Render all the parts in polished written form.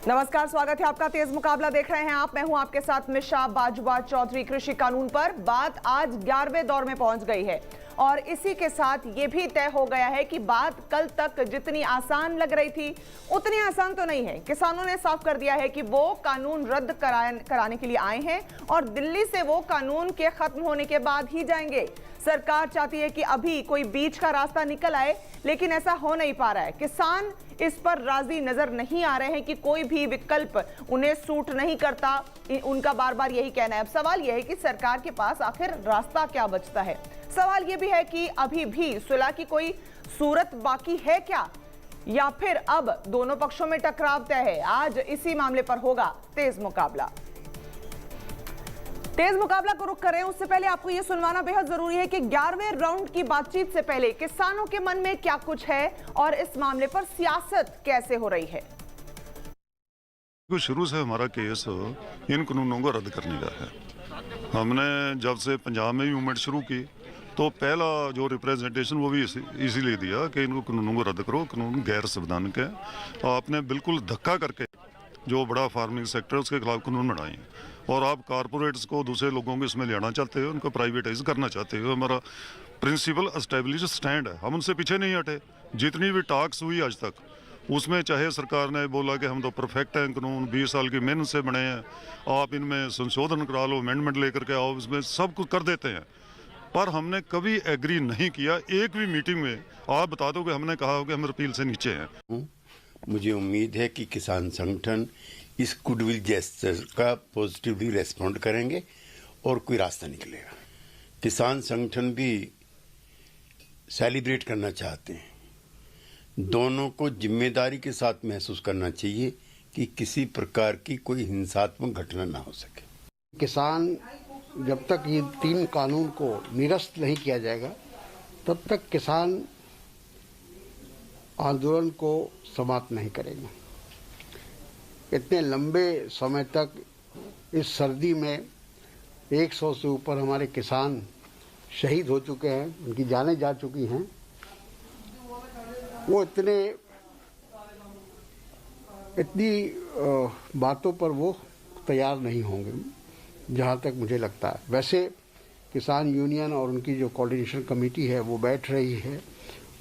नमस्कार, स्वागत है आपका। तेज मुकाबला देख रहे हैं आप। मैं हूं आपके साथ मिशा बाजवा चौधरी। कृषि कानून पर बात आज 11वें दौर में पहुंच गई है और इसी के साथ ये भी तय हो गया है कि बात कल तक जितनी आसान लग रही थी उतनी आसान तो नहीं है। किसानों ने साफ कर दिया है कि वो कानून रद्द कराने के लिए आए हैं और दिल्ली से वो कानून के खत्म होने के बाद ही जाएंगे। सरकार चाहती है कि अभी कोई बीच का रास्ता निकल आए, लेकिन ऐसा हो नहीं पा रहा है। किसान इस पर राजी नजर नहीं आ रहे हैं कि कोई भी विकल्प उन्हें सूट नहीं करता। उनका बार बार यही कहना है। अब सवाल यह है कि सरकार के पास आखिर रास्ता क्या बचता है। सवाल यह भी है कि अभी भी सुलह की कोई सूरत बाकी है क्या, या फिर अब दोनों पक्षों में टकराव तय है। आज इसी मामले पर होगा तेज मुकाबला। तेज मुकाबला को रुख करें उससे पहले आपको यह सुनवाना बेहद जरूरी है कि 11वें राउंड की बातचीत से पहले किसानों के मन में क्या कुछ है और इस मामले पर सियासत कैसे हो रही है। शुरू से हमारा केस इन कानूनों को रद्द करने का है। हमने जब से पंजाब में भी मूवमेंट शुरू की तो पहला जो रिप्रेजेंटेशन वो भी इसीलिए दिया कि इन कानूनों को रद्द करो, कानून गैर संवैधानिक है। आपने बिल्कुल धक्का करके जो बड़ा फार्मिंग सेक्टर है उसके खिलाफ कानून बनाए और आप कारपोरेट्स को दूसरे लोगों को इसमें लेना चाहते हो, उनको प्राइवेटाइज करना चाहते हो। हमारा प्रिंसिपल एस्टेब्लिश स्टैंड है, हम उनसे पीछे नहीं हटे। जितनी भी टॉक्स हुई आज तक उसमें चाहे सरकार ने बोला कि हम तो परफेक्ट हैं, कानून 20 साल की मेहनत से बने हैं, आप इनमें संशोधन करा लो, अमेंडमेंट लेकर के आओ, इसमें सब कुछ कर देते हैं। पर हमने कभी एग्री नहीं किया। एक भी मीटिंग में आप बता दो कि हमने कहा हो कि हम रिपील से नीचे हैं। मुझे उम्मीद है कि किसान संगठन इस गुडविल जेस्चर का पॉजिटिवली रेस्पॉन्ड करेंगे और कोई रास्ता निकलेगा। किसान संगठन भी सेलिब्रेट करना चाहते हैं। दोनों को जिम्मेदारी के साथ महसूस करना चाहिए कि किसी प्रकार की कोई हिंसात्मक घटना ना हो सके। किसान जब तक ये 3 कानून को निरस्त नहीं किया जाएगा तब तक किसान आंदोलन को समाप्त नहीं करेंगे। इतने लंबे समय तक इस सर्दी में 100 से ऊपर हमारे किसान शहीद हो चुके हैं, उनकी जानें जा चुकी हैं। वो इतनी बातों पर वो तैयार नहीं होंगे, जहाँ तक मुझे लगता है। वैसे किसान यूनियन और उनकी जो कोऑर्डिनेशन कमेटी है वो बैठ रही है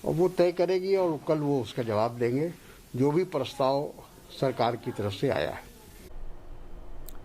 और वो तय करेगी और कल वो उसका जवाब देंगे, जो भी प्रस्ताव सरकार की तरफ से आया है।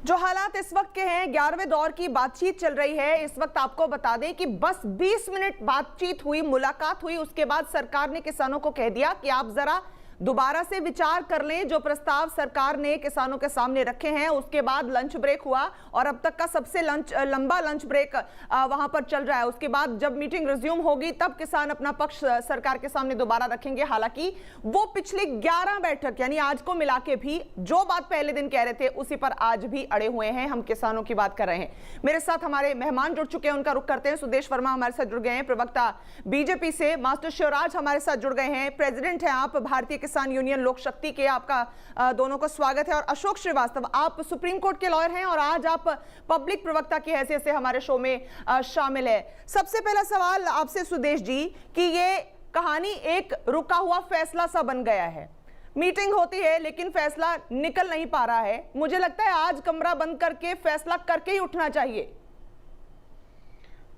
जो हालात इस वक्त के हैं, 11वें दौर की बातचीत चल रही है। इस वक्त आपको बता दें कि बस 20 मिनट बातचीत हुई, मुलाकात हुई। उसके बाद सरकार ने किसानों को कह दिया कि आप जरा दोबारा से विचार कर लें जो प्रस्ताव सरकार ने किसानों के सामने रखे हैं। उसके बाद लंच ब्रेक हुआ और अब तक का सबसे लंबा लंच ब्रेक वहां पर चल रहा है। उसके बाद जब मीटिंग रिज्यूम होगी तब किसान अपना पक्ष सरकार के सामने दोबारा रखेंगे। हालांकि वो पिछली 11 बैठक यानी आज को मिला के भी जो बात पहले दिन कह रहे थे उसी पर आज भी अड़े हुए हैं। हम किसानों की बात कर रहे हैं। मेरे साथ हमारे मेहमान जुड़ चुके हैं, उनका रुख करते हैं। सुदेश वर्मा हमारे साथ जुड़ गए हैं, प्रवक्ता बीजेपी से। मास्टर शिवराज हमारे साथ जुड़ गए हैं, प्रेसिडेंट हैं आप भारतीय किसान यूनियन लोक शक्ति के। आपका दोनों को स्वागत है। और अशोक श्रीवास्तव, आप सुप्रीम कोर्ट के लॉयर हैं और आज आप पब्लिक प्रवक्ता की हैसियत से हमारे शो में शामिल है। सबसे पहला सवाल आपसे सुदेश जी कि ये कहानी एक रुका हुआ फैसला सा बन गया है। मीटिंग होती है लेकिन फैसला निकल नहीं पा रहा है। मुझे लगता है आज कमरा बंद करके फैसला करके ही उठना चाहिए।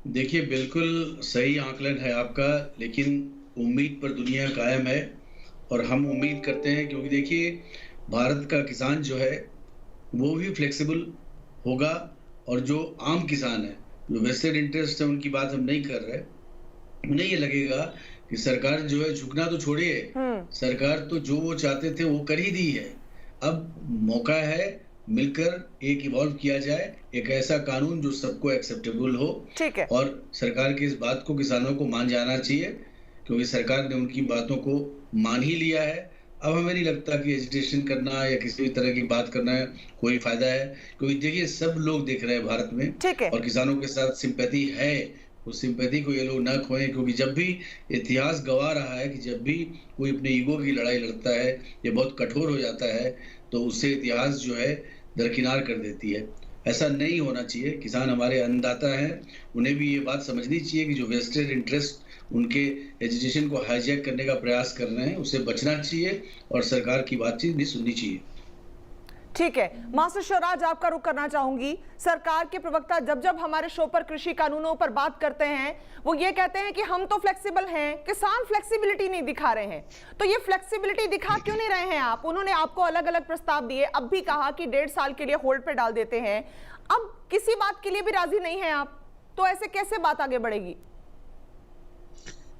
देखिए, बिल्कुल सही आकलन है आपका, लेकिन उम्मीद पर दुनिया कायम है और हम उम्मीद करते हैं, क्योंकि देखिए भारत का किसान जो है वो भी फ्लेक्सिबल होगा और जो आम किसान है, जो वेस्टेड इंटरेस्ट है, उनकी बात हम नहीं कर रहे। उन्हें ये लगेगा कि सरकार जो है झुकना तो छोड़िए, सरकार तो जो वो चाहते थे वो कर ही दी है। अब मौका है मिलकर एक इवॉल्व किया जाए, एक ऐसा कानून जो सबको एक्सेप्टेबल हो। ठीक है। और सरकार की इस बात को किसानों को मान जाना चाहिए, क्योंकि सरकार ने उनकी बातों को मान ही लिया है। अब हमें नहीं लगता कि एजिटेशन करना या किसी भी तरह की बात करना है कोई फायदा है, क्योंकि देखिए सब लोग देख रहे हैं भारत में। ठीक है। और किसानों के साथ सिंपैथी है, उस सिंपैथी को ये लोग ना खोएं, क्योंकि जब भी इतिहास गवाह रहा है कि जब भी कोई अपने ईगो की लड़ाई लड़ता है, ये बहुत कठोर हो जाता है, तो उससे इतिहास जो है दरकिनार कर देती है। ऐसा नहीं होना चाहिए। किसान हमारे अन्नदाता हैं, उन्हें भी ये बात समझनी चाहिए कि जो वेस्टेड इंटरेस्ट उनके एजुकेशन को हाईजैक करने का प्रयास कर रहे हैं उससे बचना चाहिए और सरकार की बातचीत भी सुननी चाहिए। ठीक है, मास्टर शिवराज आपका रुख करना चाहूंगी। सरकार के प्रवक्ता जब जब हमारे शो पर कृषि कानूनों पर बात करते हैं वो ये कहते हैं कि हम तो फ्लेक्सिबल हैं, किसान फ्लेक्सिबिलिटी नहीं दिखा रहे हैं। तो ये फ्लेक्सिबिलिटी दिखा क्यों नहीं रहे हैं आप? उन्होंने आपको अलग अलग प्रस्ताव दिए, अब भी कहा कि 1.5 साल के लिए होल्ड पे डाल देते हैं, अब किसी बात के लिए भी राजी नहीं है आप, तो ऐसे कैसे बात आगे बढ़ेगी?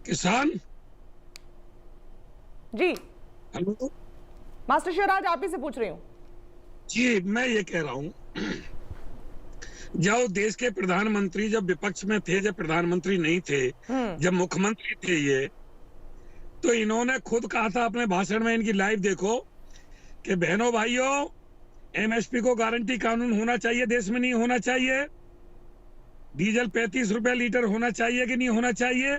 किसान जी हेलो मास्टर शिवराज आप ही से पूछ रही हूँ। जी, मैं ये कह रहा हूँ, जब देश के प्रधानमंत्री जब विपक्ष में थे, जब प्रधानमंत्री नहीं थे, जब मुख्यमंत्री थे ये, तो इन्होंने खुद कहा था अपने भाषण में, इनकी लाइव देखो, कि बहनों भाइयों एमएसपी को गारंटी कानून होना चाहिए, देश में नहीं होना चाहिए, डीजल 35 रुपए लीटर होना चाहिए कि नहीं होना चाहिए।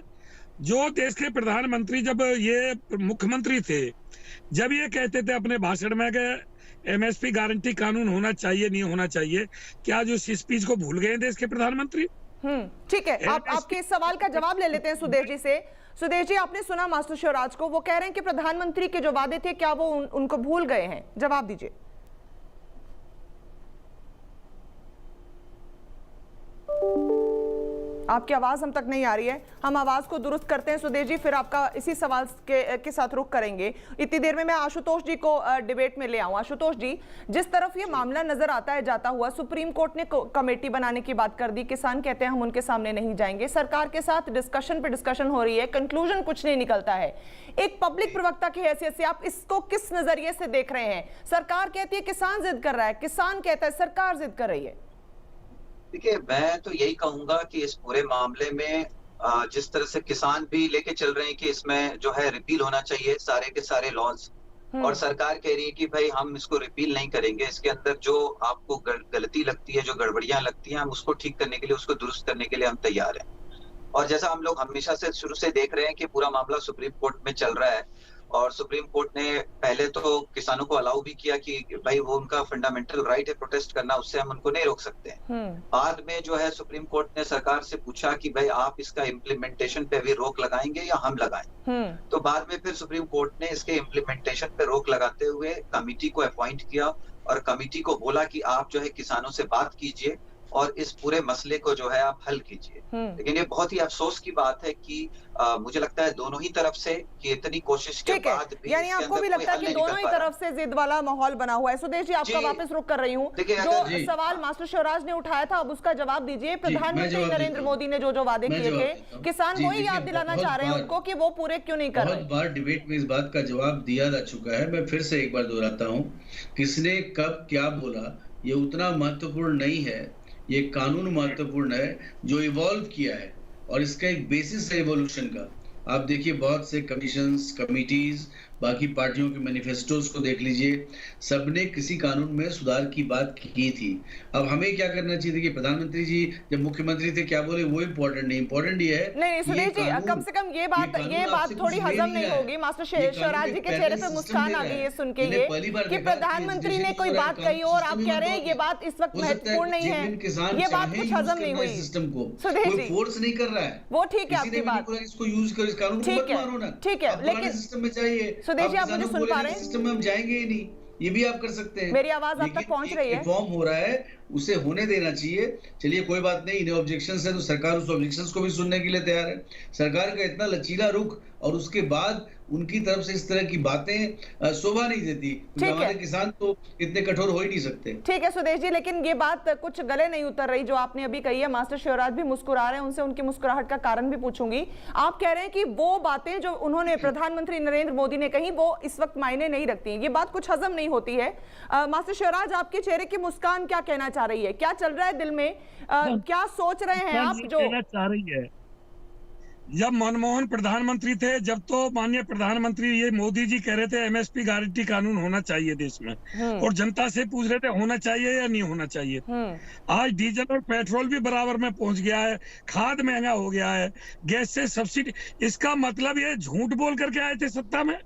जो देश के प्रधानमंत्री जब ये मुख्यमंत्री थे, जब ये कहते थे अपने भाषण में कि एमएसपी गारंटी कानून होना चाहिए नहीं होना चाहिए, क्या जो इस स्पीच को भूल गए देश के प्रधानमंत्री? ठीक है, आप आपके इस सवाल का जवाब ले लेते हैं सुदेश जी से। सुदेश जी, आपने सुना मास्टर शिवराज को, वो कह रहे हैं कि प्रधानमंत्री के जो वादे थे क्या वो उनको भूल गए हैं? जवाब दीजिए। आपकी आवाज हम तक नहीं आ रही है, हम आवाज को दुरुस्त करते हैं सुदेश जी, फिर आपका इसी सवाल के साथ रुख करेंगे। इतनी देर में मैं आशुतोष जी को डिबेट में ले आऊं। आशुतोष जी, जिस तरफ ये मामला नजर आता है जाता हुआ, सुप्रीम कोर्ट ने कमेटी बनाने की बात कर दी, किसान कहते हैं हम उनके सामने नहीं जाएंगे, सरकार के साथ डिस्कशन पे डिस्कशन हो रही है, कंक्लूजन कुछ नहीं निकलता है। एक पब्लिक प्रवक्ता की हैसियत से आप इसको किस नजरिए से देख रहे हैं? सरकार कहती है किसान जिद कर रहा है, किसान कहता है सरकार जिद कर रही है। देखिए, मैं तो यही कहूंगा कि इस पूरे मामले में जिस तरह से किसान भी लेके चल रहे हैं कि इसमें जो है रिपील होना चाहिए सारे के सारे लॉज, और सरकार कह रही है कि भाई हम इसको रिपील नहीं करेंगे, इसके अंदर जो आपको गलती लगती है, जो गड़बड़ियां लगती हैं, हम उसको ठीक करने के लिए, उसको दुरुस्त करने के लिए हम तैयार हैं। और जैसा हम लोग हमेशा से शुरू से देख रहे हैं कि पूरा मामला सुप्रीम कोर्ट में चल रहा है, और सुप्रीम कोर्ट ने पहले तो किसानों को अलाउ भी किया कि भाई वो उनका फंडामेंटल राइट है प्रोटेस्ट करना, उससे हम उनको नहीं रोक सकते हैं। बाद में जो है सुप्रीम कोर्ट ने सरकार से पूछा कि भाई आप इसका इम्प्लीमेंटेशन पे अभी रोक लगाएंगे या हम लगाएं। तो बाद में फिर सुप्रीम कोर्ट ने इसके इम्प्लीमेंटेशन पे रोक लगाते हुए कमिटी को अपॉइंट किया, और कमिटी को बोला कि आप जो है किसानों से बात कीजिए और इस पूरे मसले को जो है आप हल कीजिए। लेकिन ये बहुत ही अफसोस की बात है कि मुझे लगता है दोनों ही तरफ से कि इतनी कोशिश के बाद भी, यानी आपको भी लगता है कि दोनों ही तरफ से जिद वाला माहौल बना हुआ है। सुदेश जी, आपका वापस रुख कर रही हूँ। जो सवाल मास्टर शिवराज ने उठाया था, अब उसका जवाब दीजिए। प्रधानमंत्री नरेंद्र मोदी ने जो वादे किए थे, किसान वही याद दिलाना चाह रहे हैं उनको कि वो पूरे क्यों नहीं कर रहे। बहुत बार डिबेट में इस बात का जवाब दिया जा चुका है, मैं फिर से एक बार दोहराता हूँ, किसने कब क्या बोला ये उतना महत्वपूर्ण नहीं है, ये कानून महत्वपूर्ण है जो इवॉल्व किया है, और इसका एक बेसिस है इवोल्यूशन का। आप देखिए बहुत से कमीशंस, कमिटीज, बाकी पार्टियों के मैनिफेस्टोज को देख लीजिए, सबने किसी कानून में सुधार की बात की थी। अब हमें क्या करना चाहिए कि प्रधानमंत्री जी जब मुख्यमंत्री थे क्या बोले वो इम्पोर्टेंट नहीं, इम्पोर्टेंट ये है नहीं सुदेश जी, कम से कम ये बात थोड़ी हजम नहीं होगी। मास्टर शिवराज जी के चेहरे पे मुस्कान आ गई है सुन के ये कि प्रधानमंत्री ने कोई बात कही और आप कह रहे हैं ये बात इस वक्त महत्वपूर्ण नहीं है, ये बात कुछ हजम नहीं हुई। सिस्टम को सुदेश जी फोर्स नहीं कर रहा है, वो ठीक है आपकी बात, इसको यूज कर, इस कानून को मत मारो ना, ठीक है, लेकिन सिस्टम में चाहिए। सुदेश जी, आप मुझे सुन पा रहे हैं? सिस्टम में हम जाएंगे ही नहीं, ये भी आप कर सकते हैं। मेरी आवाज आप तक पहुंच रही है? रिफॉर्म हो रहा है, उसे होने देना चाहिए। चलिए कोई बात नहीं, इन्हें ऑब्जेक्शंस है तो सरकार उस ऑब्जेक्शंस को भी सुनने के लिए तैयार है। सरकार का इतना लचीला रुख और उसके बाद उनकी तरफ से इस तरह की बातें शोभा नहीं देती, क्योंकि हमारे किसान तो इतने कठोर हो ही नहीं सकते। ठीक है सुदेश जी, लेकिन ये बात कुछ गले नहीं उतर रही जो आपने अभी कही है। मास्टर शिवराज भी मुस्कुरा रहे हैं, उनसे उनकी मुस्कुराहट का कारण भी पूछूंगी। आप कह रहे हैं कि वो बातें जो उन्होंने प्रधानमंत्री नरेंद्र मोदी ने कही वो इस वक्त मायने नहीं रखती, ये बात कुछ हजम नहीं होती है। मास्टर शिवराज, आपके चेहरे की मुस्कान क्या कहना चाह रही है? क्या चल रहा है दिल में? क्या सोच रहे हैं आप? जो कहना चाह रही है, जब मनमोहन प्रधानमंत्री थे, जब तो माननीय प्रधानमंत्री ये मोदी जी कह रहे थे एमएसपी गारंटी कानून होना चाहिए देश में, और जनता से पूछ रहे थे होना चाहिए या नहीं होना चाहिए। आज डीजल और पेट्रोल भी बराबर में पहुंच गया है, खाद महंगा हो गया है, गैस से सब्सिडी। इसका मतलब ये झूठ बोल करके आए थे सत्ता में,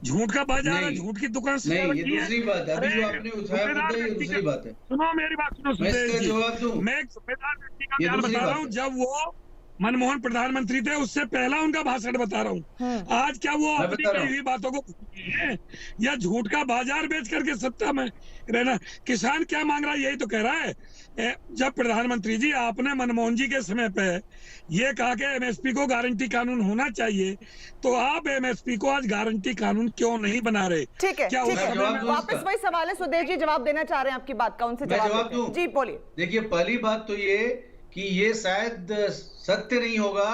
झूठ का बाजार है, झूठ की दुकान से नहीं, ये दूसरी बात है। अभी जो आपने उठाया मुद्दा ये दूसरी बात है। सुनो मेरी बात, सुनो सुदेश जी, मैं एक जिम्मेदार व्यक्ति का बयान बता रहा हूँ। जब वो मनमोहन प्रधानमंत्री थे उससे पहला उनका भाषण बता रहा हूँ। आज क्या वो अपनी कही हुई बातों को है या झूठ का बाजार बेच करके सत्ता में रहना? किसान क्या मांग रहा है यही तो कह रहा है। जब प्रधानमंत्री जी आपने मनमोहन जी के समय पे ये कहा कि एमएसपी को गारंटी कानून होना चाहिए, तो आप एमएसपी को आज गारंटी कानून क्यों नहीं बना रहे? ठीक है, क्या ठीक है, वापस वही सवाल है। सुदेश जी जवाब देना चाह रहे हैं आपकी बात का, उनसे जवाब दूं? जी बोलिए। देखिए, पहली बात तो ये कि ये शायद सत्य नहीं होगा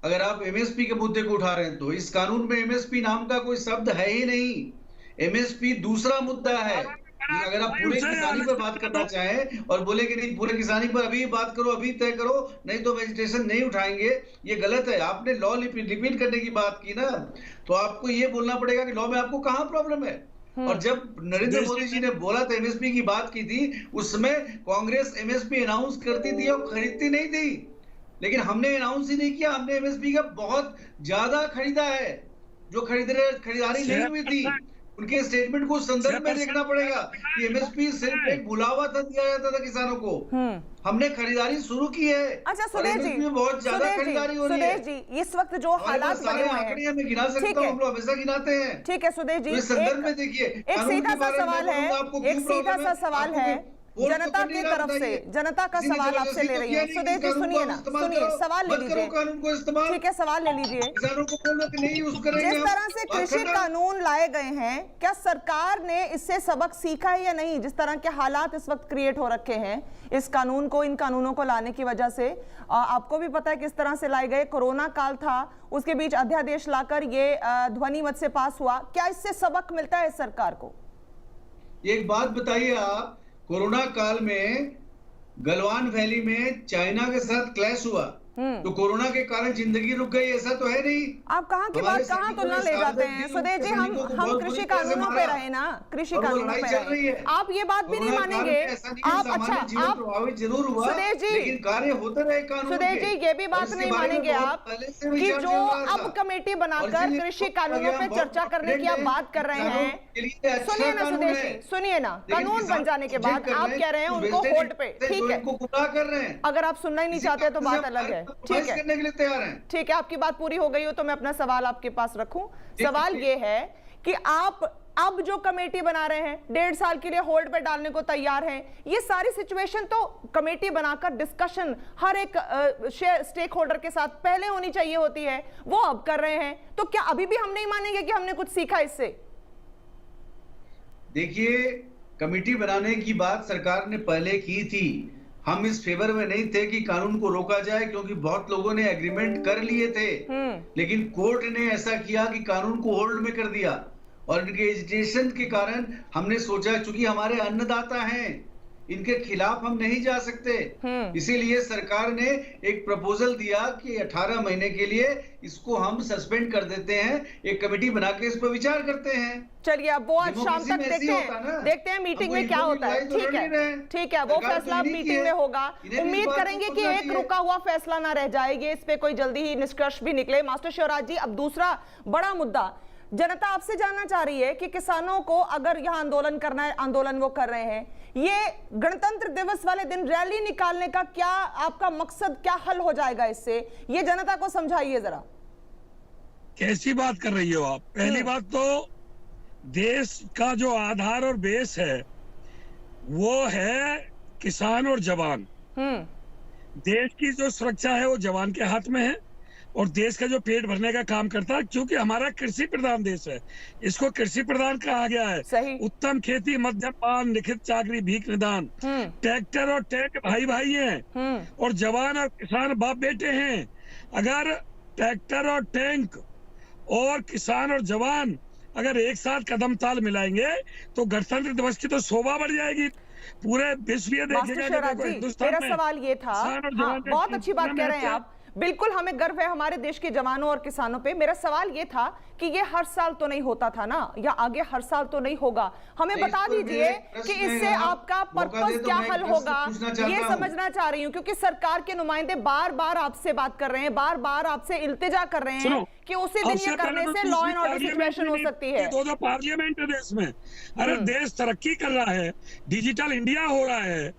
अगर आप एमएसपी के मुद्दे को उठा रहे हैं तो। इस कानून में एमएसपी नाम का कोई शब्द है ही नहीं। एमएसपी दूसरा मुद्दा है। अगर आप पूरे किसानी पर बात करना चाहें और बोले कि नहीं पूरे किसानी पर अभी बात करो, अभी तय करो, नहीं तो वेजिटेशन नहीं उठाएंगे, ये गलत है। आपने लॉ रिपीट करने की बात की ना, तो आपको ये बोलना पड़ेगा कि लॉ में आपको कहाँ प्रॉब्लम है। और जब नरेंद्र मोदी जी ने बोला था, एमएसपी की बात की थी, उसमें कांग्रेस एमएसपी अनाउंस करती थी और खरीदती नहीं थी। लेकिन हमने अनाउंस ही नहीं किया। हमने एमएसपी का बहुत ज्यादा खरीदा है। जो खरीदारी नहीं हुई थी उनके स्टेटमेंट को संदर्भ में देखना पड़ेगा कि एमएसपी सिर्फ एक बुलावा था, दिया जाता था किसानों को। हमने खरीदारी शुरू की है। अच्छा सुदेश जी, बहुत ज्यादा खरीदारी हो रही है। सुदेश जी, इस वक्त जो हालात बने हुए हैं, मैं गिना सकता हूं, हम लोग हमेशा गिनाते हैं। ठीक है सुदेश जी, संदर्भ में देखिए, एक सीधा सा सवाल है, एक सीधा सा सवाल है जनता की तरफ से, जनता का सवाल आपसे ले रही हूँ। सुदेश जी सुनिए ना, सुनिए, सवाल ले लीजिए। ठीक है, सवाल ले लीजिए। जिस तरह से कृषि कानून लाए गए हैं, क्या सरकार ने इससे सबक सीखा है या नहीं? जिस तरह के हालात इस वक्त क्रिएट हो रखे हैं इस कानून को, इन कानूनों को लाने की वजह से, आपको भी पता है किस तरह से लाए गए। कोरोना काल था, उसके बीच अध्यादेश लाकर ये ध्वनि मत से पास हुआ। क्या इससे सबक मिलता है सरकार को? एक बात बताइए आप, कोरोना काल में गलवान वैली में चाइना के साथ क्लैश हुआ, तो कोरोना के कारण जिंदगी रुक गई, ऐसा तो है नहीं। आप कहाँ की बात कहाँ तुलना ले जाते हैं सुदेश जी? हम कृषि कानूनों पे रहे ना, कृषि कानूनों पे रहे। आप ये बात भी नहीं मानेंगे। आप अच्छा, आप जरूर हुआ सुदेश जी, लेकिन कार्य होते रहे कानून। सुदेश जी ये भी बात नहीं मानेंगे आप कि जो अब कमेटी बनाकर कृषि कानूनों पे चर्चा करने की आप बात कर रहे हैं। सुनिए ना सुदेश जी, सुनिए ना, कानून बन जाने के बाद आप कह रहे हैं उनको होल्ड पे। ठीक है, अगर आप सुनना ही नहीं चाहते तो बात अलग है। ठीक है, करने के लिए तैयार हैं। ठीक है, आपकी बात पूरी हो गई हो तो मैं अपना सवाल आपके पास रखूं। सवाल ये है कि आप अब जो कमेटी बना रहे हैं, 1.5 साल के लिए होल्ड पे डालने को तैयार हैं। ये सारी सिचुएशन तो कमेटी बनाकर डिस्कशन हर एक स्टेक होल्डर के साथ पहले होनी चाहिए होती है, वो अब कर रहे हैं। तो क्या अभी भी हम नहीं मानेंगे कि हमने कुछ सीखा इससे? देखिए, कमेटी बनाने की बात सरकार ने पहले की थी। हम इस फेवर में नहीं थे कि कानून को रोका जाए, क्योंकि बहुत लोगों ने एग्रीमेंट कर लिए थे। लेकिन कोर्ट ने ऐसा किया कि कानून को होल्ड में कर दिया, और इनके एजिटेशन के कारण हमने सोचा, चूंकि हमारे अन्नदाता हैं, इनके खिलाफ हम नहीं जा सकते, इसीलिए सरकार ने एक प्रपोजल दिया कि 18 महीने के लिए इसको हम सस्पेंड कर देते हैं, एक कमेटी बना के इस पर विचार करते हैं। चलिए, अब वो आज शाम तक देखते हैं मीटिंग में क्या होता है। ठीक है, ठीक है, वो फैसला मीटिंग में होगा। उम्मीद करेंगे कि एक रुका हुआ फैसला ना रह जाएगी, इस पे कोई जल्दी ही निष्कर्ष भी निकले। मास्टर शिवराज जी, अब दूसरा बड़ा मुद्दा, जनता आपसे जानना चाह रही है कि किसानों को अगर यहां आंदोलन करना है, आंदोलन वो कर रहे हैं, ये गणतंत्र दिवस वाले दिन रैली निकालने का क्या आपका मकसद, क्या हल हो जाएगा इससे? ये जनता को समझाइए जरा। कैसी बात कर रही हो आप? पहली बात तो देश का जो आधार और बेस है वो है किसान और जवान। देश की जो सुरक्षा है वो जवान के हाथ में है, और देश का जो पेट भरने का काम करता है, क्योंकि हमारा कृषि प्रधान देश है, इसको कृषि प्रधान कहा गया है। सही। उत्तम खेती, मध्यम पान, लिखित चाकरी, भीख निदान। ट्रैक्टर और टैंक भाई भाई हैं, और जवान और किसान बाप बेटे हैं। अगर ट्रैक्टर और टैंक और किसान और जवान अगर एक साथ कदम ताल मिलाएंगे तो गणतंत्र दिवस की तो शोभा बढ़ जाएगी, पूरे विश्व ये देखेगा। मेरा सवाल ये था, बहुत अच्छी बात कह रहे हैं आप, बिल्कुल हमें गर्व है हमारे देश के जवानों और किसानों पे। मेरा सवाल ये था कि ये हर साल तो नहीं होता था ना, या आगे हर साल तो नहीं होगा। हमें बता दीजिए कि इससे आपका पर्पस क्या हल होगा, ये समझना चाह रही हूँ, क्योंकि सरकार के नुमाइंदे बार बार आपसे बात कर रहे हैं, बार बार आपसे इल्तिजा कर रहे हैं कि उसी दिन ये करने से लॉ एंड ऑर्डर सिचुएशन हो सकती है। दो पार्लियामेंट है देश में। अरे देश तरक्की कर रहा है, डिजिटल इंडिया हो रहा है,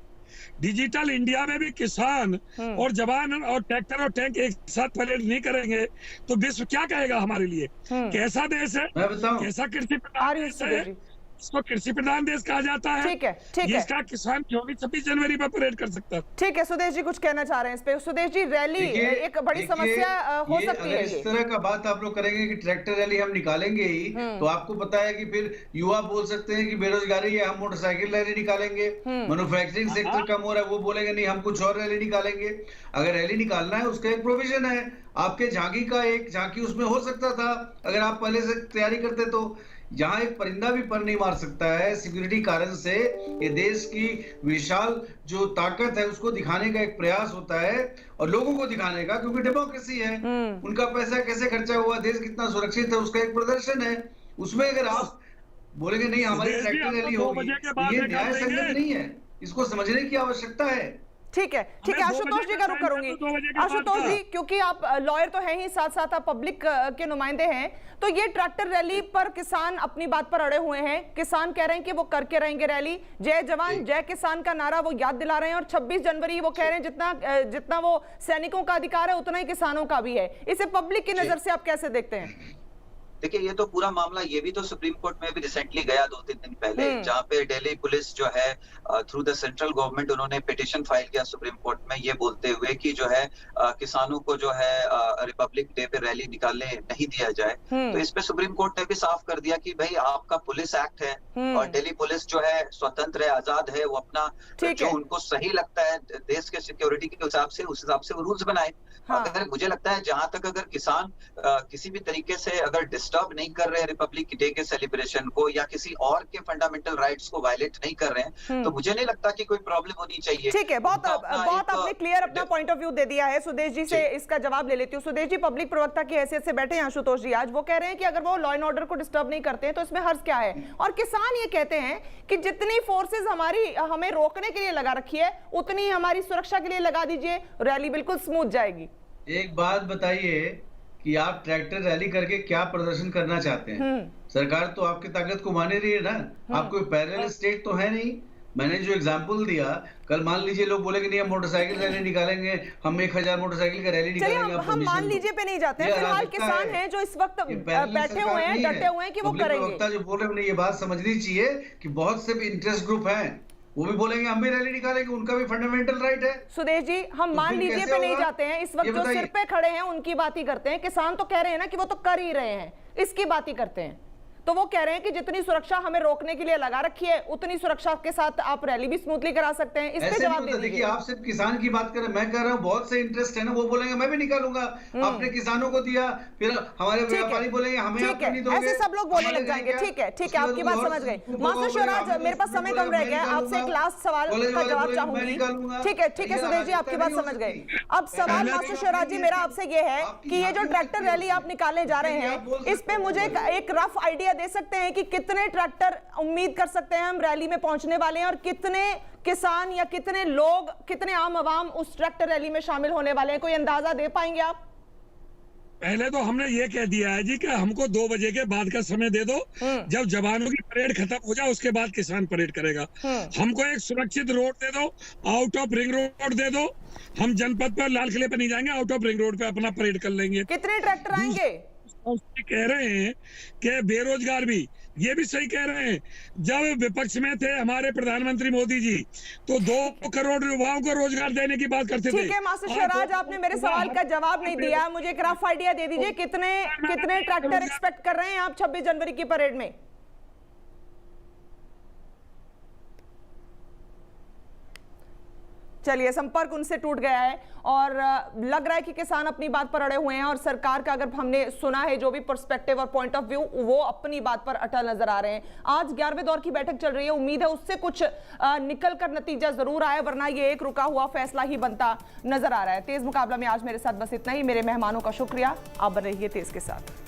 डिजिटल इंडिया में भी किसान और जवान और ट्रैक्टर और टैंक एक साथ परेड नहीं करेंगे तो विश्व क्या कहेगा हमारे लिए? कैसा देश है, मैं बताऊं, कैसा कृषि प्रधान देश है? इसको कृषि प्रधान देश कहा जाता है। ठीक है। इसका किसान 24-26 जनवरी पर परेड कर सकता है। ठीक है, सुदेश जी कुछ कहना चाह रहे हैं इस पे। सुदेश जी, रैली एक बड़ी समस्या हो सकती है। इस तरह का बात आप लोग करेंगे कि ट्रैक्टर रैली हम निकालेंगे ही, तो आपको पता है कि फिर युवा बोल सकते हैं कि बेरोजगारी है, हम मोटरसाइकिल रैली निकालेंगे। मैन्युफैक्चरिंग सेक्टर कम हो रहा है, वो बोलेंगे नहीं हम कुछ और रैली निकालेंगे। अगर रैली निकालना है उसका एक प्रोविजन है, आपके झांकी उसमें हो सकता था अगर आप पहले से तैयारी करते। तो जहां एक परिंदा भी पर नहीं मार सकता है सिक्योरिटी कारण से, ये देश की विशाल जो ताकत है उसको दिखाने का एक प्रयास होता है और लोगों को दिखाने का, क्योंकि डेमोक्रेसी है, उनका पैसा कैसे खर्चा हुआ, देश कितना सुरक्षित है, उसका एक प्रदर्शन है। उसमें अगर आप बोलेंगे नहीं हमारी ट्रैक्टर रैली होगी, ये न्याय संगत नहीं है, इसको समझने की आवश्यकता है। ठीक है, आशुतोष जी का रुख करूंगी। आशुतोष जी, क्योंकि आप लॉयर तो हैं ही, साथ साथ आप पब्लिक के नुमाइंदे हैं, तो ये ट्रैक्टर रैली पर किसान अपनी बात पर अड़े हुए हैं। किसान कह रहे हैं कि वो करके रहेंगे रैली, जय जवान जय किसान का नारा वो याद दिला रहे हैं, और 26 जनवरी वो कह रहे हैं जितना वो सैनिकों का अधिकार है उतना ही किसानों का भी है। इसे पब्लिक की नजर से आप कैसे देखते हैं? देखिए, ये तो पूरा मामला ये भी तो सुप्रीम कोर्ट में भी रिसेंटली गया 2-3 दिन पहले, जहां पे दिल्ली पुलिस जो है थ्रू द सेंट्रल गवर्नमेंट उन्होंने पिटीशन फाइल किया सुप्रीम कोर्ट में, ये बोलते हुए कि जो है किसानों को जो है रिपब्लिक डे पे रैली निकालने नहीं दिया जाए। तो इस पे सुप्रीम कोर्ट ने भी साफ कर दिया कि भाई आपका पुलिस एक्ट है और दिल्ली पुलिस जो है स्वतंत्र है, आजाद है, वो अपना जो उनको सही लगता है देश के सिक्योरिटी के हिसाब से, उस हिसाब से वो रूल्स बनाए। अगर मुझे लगता है जहां तक अगर किसान किसी भी तरीके से अगर डिस्टर्ब नहीं कर रहे हैं रिपब्लिक डे के सेलिब्रेशन को या किसी और के फंडामेंटल राइट्स को वायलेट नहीं कर रहे हैं, तो मुझे नहीं लगता कि कोई प्रॉब्लम होनी चाहिए। ठीक है, बहुत आपने क्लियर अपना पॉइंट ऑफ व्यू दे दिया है। सुदेश जी से इसका जवाब ले लेती हूँ। सुदेश जी पब्लिक प्रवक्ता की हैसियत से बैठे हैं आशुतोष जी आज, वो कह रहे हैं कि अगर वो लॉ एंड ऑर्डर को डिस्टर्ब नहीं करते हैं तो इसमें हर्ज क्या है, और किसान ये कहते हैं कि जितनी फोर्सेज हमें रोकने के लिए लगा रखी है उतनी हमारी सुरक्षा के लिए लगा दीजिए, रैली बिल्कुल स्मूथ जाएगी। एक बात बताइए कि आप ट्रैक्टर रैली करके क्या प्रदर्शन करना चाहते हैं? सरकार तो आपकी ताकत को मान रही है ना, आप कोई पैरेलल स्टेट तो है नहीं। मैंने जो एग्जांपल दिया, कल मान लीजिए लोग बोलेंगे नहीं हम मोटरसाइकिल रैली निकालेंगे, हम 1000 मोटरसाइकिल का रैली निकालेंगे। हम मान लीजिए पे नहीं जाते हैं, फिलहाल किसान हैं जो इस वक्त बैठे हुए हैं, डटे हुए हैं कि वो करेंगे। जो बोल रहे हैं उन्हें ये बात समझनी चाहिए कि बहुत से इंटरेस्ट ग्रुप हैं, वो भी बोलेंगे हम भी रैली निकालेंगे, उनका भी फंडामेंटल राइट है। सुदेश जी, हम मान लीजिए पे नहीं जाते हैं, इस वक्त जो सिर पे खड़े हैं उनकी बात ही करते हैं। किसान तो कह रहे हैं ना कि वो तो कर ही रहे हैं, इसकी बात ही करते हैं। तो वो कह रहे हैं कि जितनी सुरक्षा हमें रोकने के लिए लगा रखी है उतनी सुरक्षा के साथ आप रैली भी स्मूथली करा सकते हैं। इस पे जवाब दे दीजिए। देखिए, आप सिर्फ किसान की बात करें, मैं कह रहा हूँ बहुत से इंटरेस्ट है ना, वो बोलेंगे मैं भी निकालूंगा, आपने किसानों को दिया, फिर हमारे व्यापारी बोलेंगे हमें आप नहीं दोगे, ऐसे सब लोग बोलने लग जाएंगे। ठीक है, आपकी बात समझ गए। मास्टर शिवराज, मेरे पास समय कम रह गया, आपसे एक लास्ट सवाल का जवाब चाहूंगी। ठीक है सुदेश जी, आपकी बात समझ गए। अब सवाल मास्टर शिवराज जी मेरा आपसे ये है कि ये जो ट्रैक्टर रैली आप निकालने जा रहे हैं, इस पे मुझे एक रफ आइडिया दे सकते हैं कि कितने ट्रैक्टर उम्मीद कर सकते हैं हम रैली में पहुंचने वाले हैं, और कितने किसान या कितने लोग, कितने आम आवाम उस ट्रैक्टर रैली में शामिल होने वाले हैं? कोई अंदाजा दे पाएंगे आप? पहले तो हमने ये कह दिया है जी कि हमको 2 बजे के बाद का समय दे दो, जब जवानों की परेड खत्म हो जाए उसके बाद किसान परेड करेगा। हमको एक सुरक्षित रोड दे दो, आउट ऑफ रिंग रोड दे दो, हम जनपद पर लाल किले पर नहीं जाएंगे, आउट ऑफ रिंग रोड पे अपना परेड कर लेंगे। कितने ट्रैक्टर आएंगे? कह रहे हैं कि बेरोजगार भी, ये भी सही कह रहे हैं, जब विपक्ष में थे हमारे प्रधानमंत्री मोदी जी तो 2 करोड़ युवाओं को रोजगार देने की बात करते थे। ठीक है मास्टर शिवराज, आपने मेरे सवाल का जवाब नहीं दिया, मुझे एक रफ आइडिया दे दीजिए कितने ट्रैक्टर एक्सपेक्ट कर रहे हैं आप 26 जनवरी की परेड में? चलिए, संपर्क उनसे टूट गया है और लग रहा है कि किसान अपनी बात पर अड़े हुए हैं, और सरकार का अगर हमने सुना है जो भी पर्सपेक्टिव और पॉइंट ऑफ व्यू, वो अपनी बात पर अटल नजर आ रहे हैं। आज 11वें दौर की बैठक चल रही है, उम्मीद है उससे कुछ निकल कर नतीजा जरूर आए, वरना ये एक रुका हुआ फैसला ही बनता नजर आ रहा है। तेज मुकाबला में आज मेरे साथ बस इतना ही। मेरे मेहमानों का शुक्रिया, आप बने रहिए तेज के साथ।